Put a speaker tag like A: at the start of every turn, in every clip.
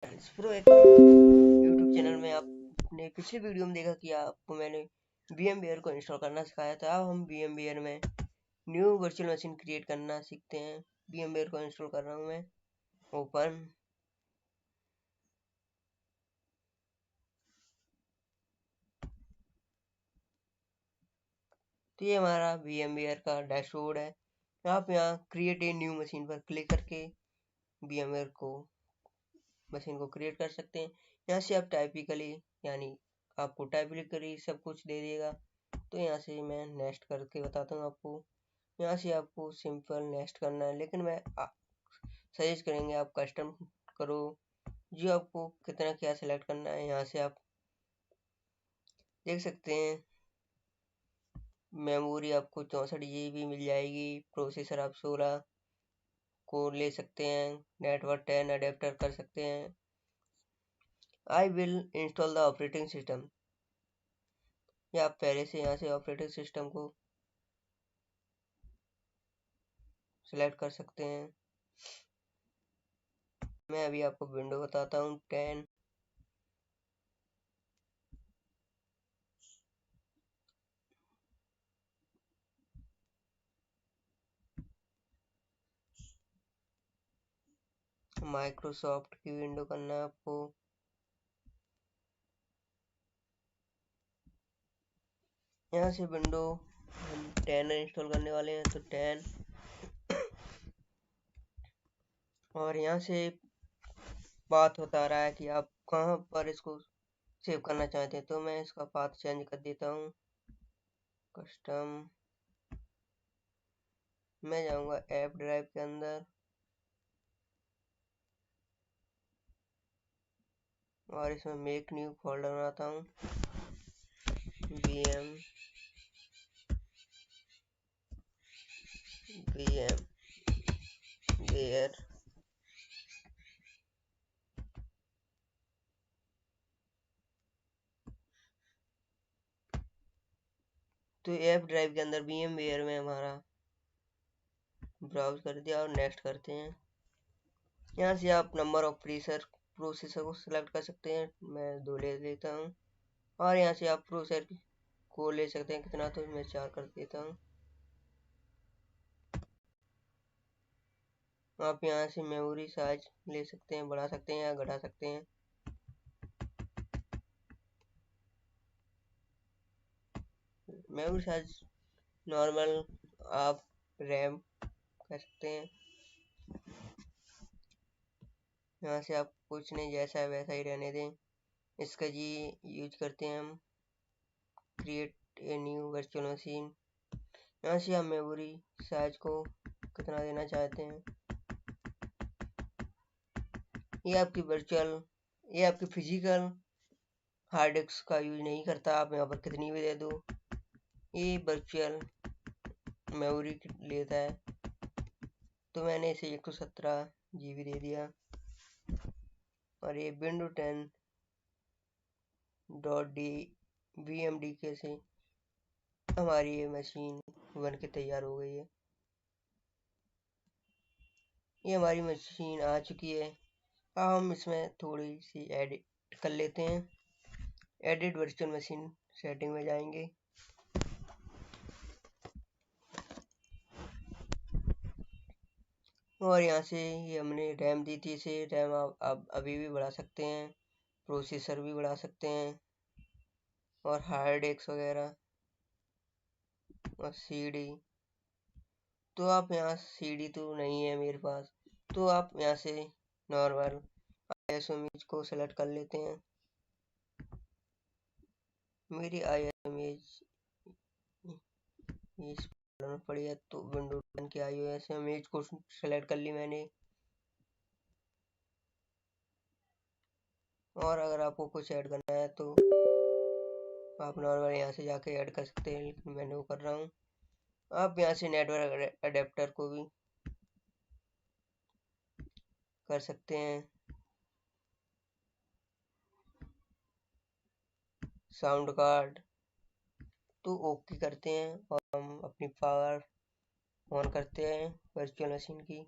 A: Pro YouTube channel में आपने पिछली वीडियो में देखा कि आपको मैंने VMware को इंस्टॉल करना सिखाया था। अब हम VMware में न्यू वर्चुअल मशीन क्रिएट करना सीखते हैं। VMware को इंस्टॉल कर रहा हूँ मैं। ओपन। तो ये हमारा VMware का डैशबोर्ड है। आप यहाँ क्रिएट ए न्यू मशीन पर क्लिक करके VMware को मशीन को क्रिएट कर सकते हैं। यहाँ से आप टाइपिकली यानी आपको टाइपिकली सब कुछ दे देगा। तो यहाँ से मैं नेक्स्ट करके बताता हूँ आपको। यहाँ से आपको सिंपल नेक्स्ट करना है, लेकिन मैं सजेस्ट करेंगे आप कस्टम करो, जो आपको कितना क्या सिलेक्ट करना है। यहाँ से आप देख सकते हैं मेमोरी आपको 64 GB मिल जाएगी। प्रोसेसर आप 16 को ले सकते हैं। नेटवर्क 10 अडेप्टर कर सकते हैं। I will install the operating system, या आप पहले से यहाँ से ऑपरेटिंग सिस्टम को सिलेक्ट कर सकते हैं। मैं अभी आपको विंडो बताता हूँ 10। माइक्रोसॉफ्ट की विंडो करना है आपको। यहाँ से विंडो हम 10 इंस्टॉल करने वाले हैं, तो 10। और यहाँ से बात बता रहा है कि आप कहाँ पर इसको सेव करना चाहते हैं। तो मैं इसका पाथ चेंज कर देता हूँ। कस्टम, मैं जाऊँगा ऐप ड्राइव के अंदर और इसमें मेक न्यू फोल्डर बनाता हूँ। VMware तो ऐप ड्राइव के अंदर VMware में हमारा ब्राउज कर दिया और नेक्स्ट करते हैं। यहाँ से आप नंबर ऑफ प्रोसेसर को सिलेक्ट कर सकते हैं। मैं 2 ले लेता हूँ। और यहाँ से आप प्रोसेसर को ले सकते हैं कितना, तो मैं 4 कर देता हूँ। आप यहाँ से मेमोरी साइज ले सकते हैं, बढ़ा सकते हैं या घटा सकते हैं। मेमोरी साइज नॉर्मल आप रैम कर सकते हैं। यहाँ से आप कुछ नहीं, जैसा है वैसा ही रहने दें। इसका जी यूज करते हैं हम create a new virtual machine. यहाँ से हम मेमोरी साइज को कितना देना चाहते हैं। ये आपकी फिजिकल हार्ड डिस्क का यूज नहीं करता। आप यहाँ पर कितनी भी दे दो, ये वर्चुअल मेमोरी लेता है। तो मैंने इसे 117 GB दे दिया। और ये विंडो 10.vmdk से हमारी ये मशीन बन के तैयार हो गई है। ये हमारी मशीन आ चुकी है। अब हम इसमें थोड़ी सी एडिट कर लेते हैं। एडिट वर्चुअल मशीन सेटिंग में जाएंगे। और यहाँ से ये हमने रैम दी थी, इसे रैम आप अभी भी बढ़ा सकते हैं। प्रोसेसर भी बढ़ा सकते हैं और हार्ड डिस्क वगैरह और CD। तो आप यहाँ CD तो नहीं है मेरे पास, तो आप यहाँ से नॉर्मल ISO इमेज को सेलेक्ट कर लेते हैं। मेरी ISO इमेज पड़ी है, तो विंडो 10 की ISO इमेज को सेलेक्ट कर ली मैंने। और अगर आपको कुछ ऐड करना है तो आप नॉर्मल यहाँ से जाके ऐड कर सकते हैं, लेकिन मैंने वो कर रहा हूँ। आप यहाँ से नेटवर्क अडेप्टर को भी कर सकते हैं। साउंड कार्ड तो ओके करते हैं और हम अपनी पावर ऑन करते हैं वर्चुअल मशीन की।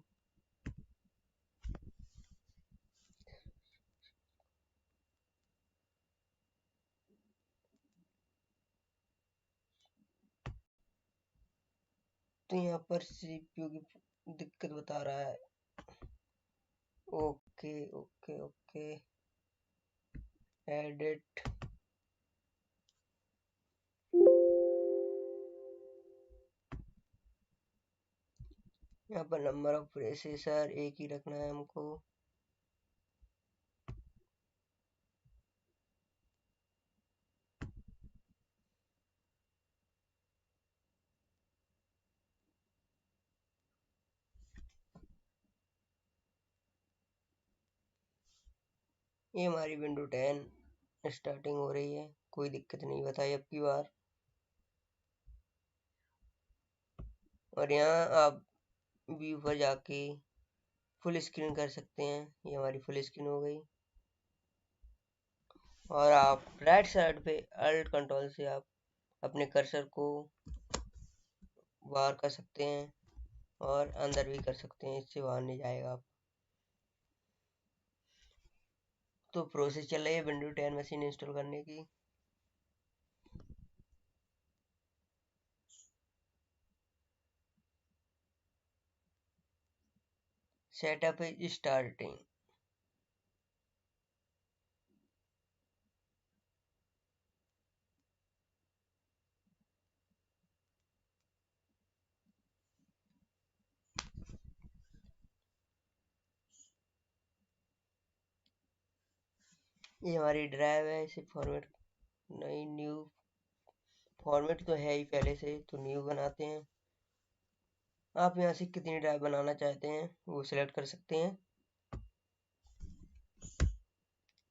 A: तो यहाँ पर CPU की दिक्कत बता रहा है। Okay okay okay, edit. यहाँ पर नंबर ऑफ प्रोसेसर एक ही रखना है हमको। ये हमारी विंडो 10 स्टार्टिंग हो रही है, कोई दिक्कत नहीं बताई अब की बार। और यहाँ आप व्यू पर जाके फुल स्क्रीन कर सकते हैं। ये हमारी फुल स्क्रीन हो गई। और आप राइट साइड पे अल्ट कंट्रोल से आप अपने कर्सर को बाहर कर सकते हैं और अंदर भी कर सकते हैं, इससे बाहर नहीं जाएगा आप। तो प्रोसेस चल रही है विंडो 10 मशीन इंस्टॉल करने की। Setup is starting. ये हमारी ड्राइव है, इसे फॉर्मेट नहीं, न्यू फॉर्मेट तो है ही पहले से, तो न्यू बनाते हैं। आप यहाँ से कितनी ड्राइव बनाना चाहते हैं वो सिलेक्ट कर सकते हैं।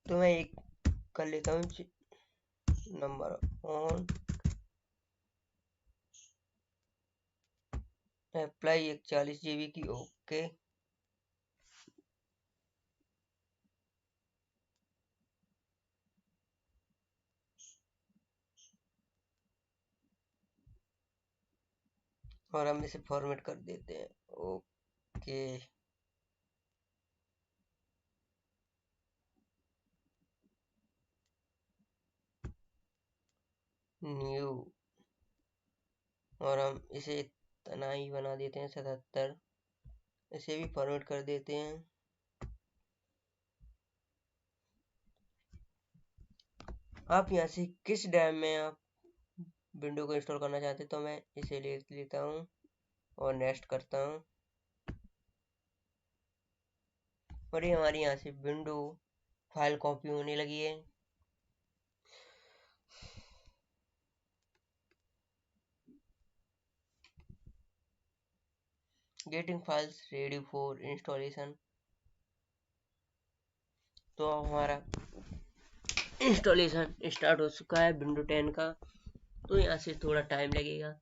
A: तो मैं एक कर लेता हूँ, नंबर ऑन अप्लाई 41 GB की। ओके, और हम इसे फॉर्मेट कर देते हैं। ओके, न्यू, और हम इसे इतना ही बना देते हैं 77। इसे भी फॉर्मेट कर देते हैं। आप यहाँ से किस ड्राइव में आप विंडो को इंस्टॉल करना चाहते हैं, तो मैं इसे ले लेता हूँ और नेक्स्ट करता हूँ। और ये हमारी यहाँ से विंडो फाइल कॉपी होने लगी है। Getting files ready for installation. तो हमारा इंस्टॉलेशन स्टार्ट हो चुका है विंडो 10 का। तो यहाँ से थोड़ा टाइम लगेगा।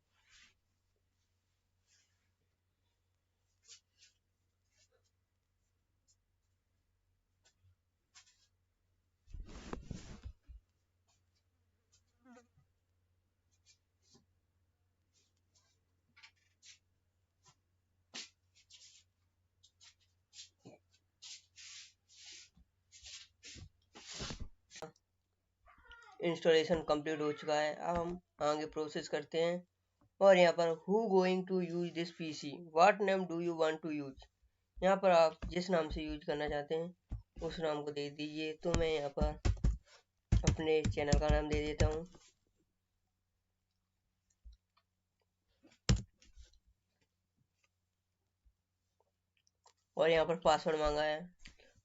A: इंस्टॉलेशन कंप्लीट हो चुका है। अब हम आगे प्रोसेस करते हैं। और यहाँ पर who going to use this PC, what name do you want to use. यहाँ पर आप जिस नाम से यूज करना चाहते हैं उस नाम को दे दीजिए। तो मैं यहाँ पर अपने चैनल का नाम दे देता हूँ। और यहाँ पर पासवर्ड मांगा है।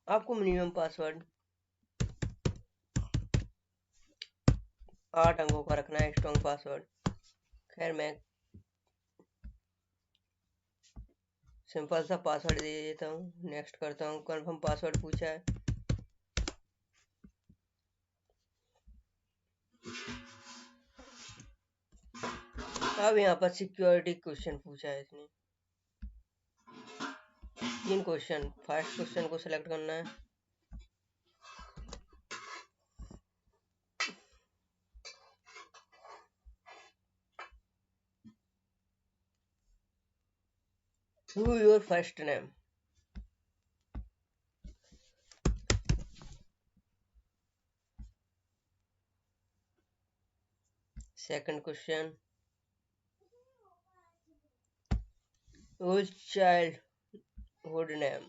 A: आपको मिनिमम पासवर्ड 8 अंकों का रखना है, स्ट्रॉन्ग पासवर्ड। खैर मैं सिंपल सा पासवर्ड दे देता हूँ। नेक्स्ट करता हूँ। कंफर्म पासवर्ड पूछा है। अब यहाँ पर सिक्योरिटी क्वेश्चन पूछा है इसने। 3 क्वेश्चन। फर्स्ट क्वेश्चन को सिलेक्ट करना है। Who your first name? Second question. whose childhood name?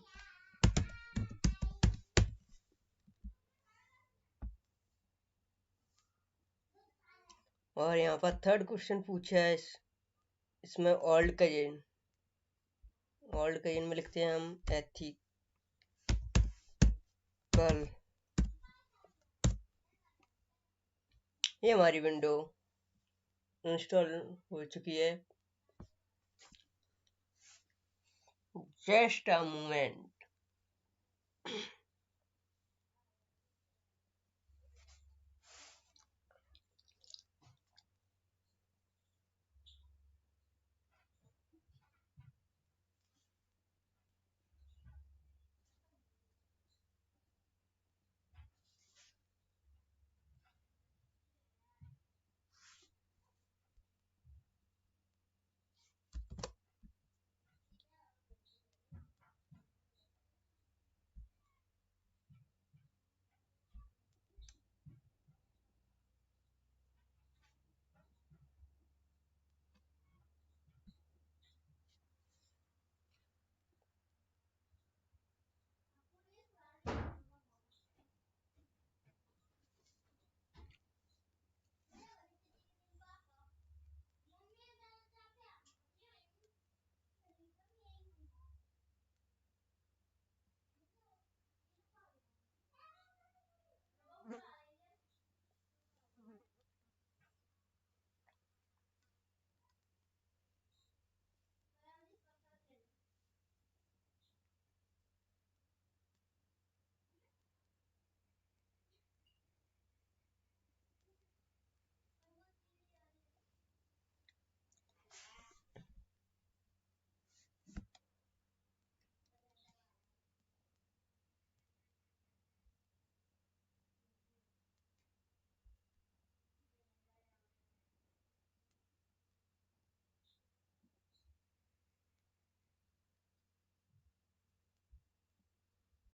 A: और यहाँ पर थर्ड क्वेश्चन पूछा है इसमें ओल्ड कजिन में लिखते हैं हम एथिकल। ये हमारी विंडो इंस्टॉल हो चुकी है। Just a moment.